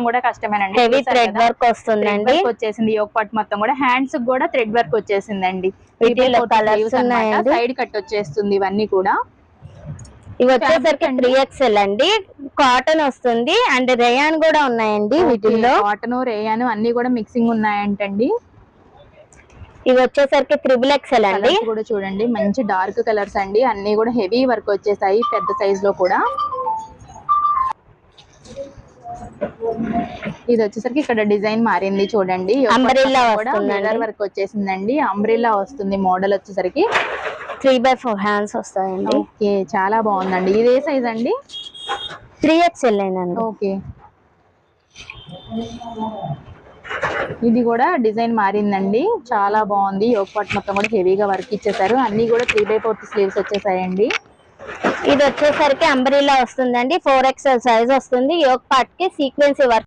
కూడా కష్టమేనండి. Heavy thread work వస్తుందండి. వచ్చేసింది యోగ్ పార్ట్ మొత్తం కూడా. హ్యాండ్స్ కూడా థ్రెడ్ వర్క్ వచ్చేసిందండి. కలర్స్ ఉన్నాయండి. సైడ్ కట్ వచ్చేస్తుంది ఇవన్నీ కూడా. ఇవి వచ్చేసరికి 3XL అండి. కాటన్ వస్తుంది అండ్ రేయాన్ కూడా ఉన్నాయండి. వీటిల్లో కాటన్ రేయాన్ అన్ని కూడా మిక్సింగ్ ఉన్నాయంటండి. ఇవి వచ్చేసరికి XXL అండి. కూడా చూడండి మంచి డార్క్ కలర్స్ అండి. అన్ని కూడా హెవీ వర్క్ వచ్చేసాయి పెద్ద సైజ్ లో కూడా. ఇది వచ్చేసరికి ఇక్కడ డిజైన్ మారింది చూడండి. అంబ్రెల్లా మిర్రర్ వర్క్ వచ్చేసిందండి. అంబ్రెల్లా వస్తుంది మోడల్ వచ్చేసరికి. 3/4 హ్యాండ్స్ వస్తాయండి. ఓకే చాలా బాగుందండి. ఇది ఏ సైజ్ అండి? 3XL అండి. ఓకే ఇది కూడా డిజైన్ మారిందండి. చాలా బాగుంది. యోగ్ పార్ట్ మొత్తం కూడా హెవీగా వర్క్ ఇచ్చేసారు. అన్ని కూడా 3/4 స్లీవ్స్ వచ్చేసాయండి. ఇది వచ్చేసరికి అంబ్రెల్లా వస్తుందండి. 4XL సైజ్ వస్తుంది. యోగ్ పార్ట్ కి సీక్వెన్సీ వర్క్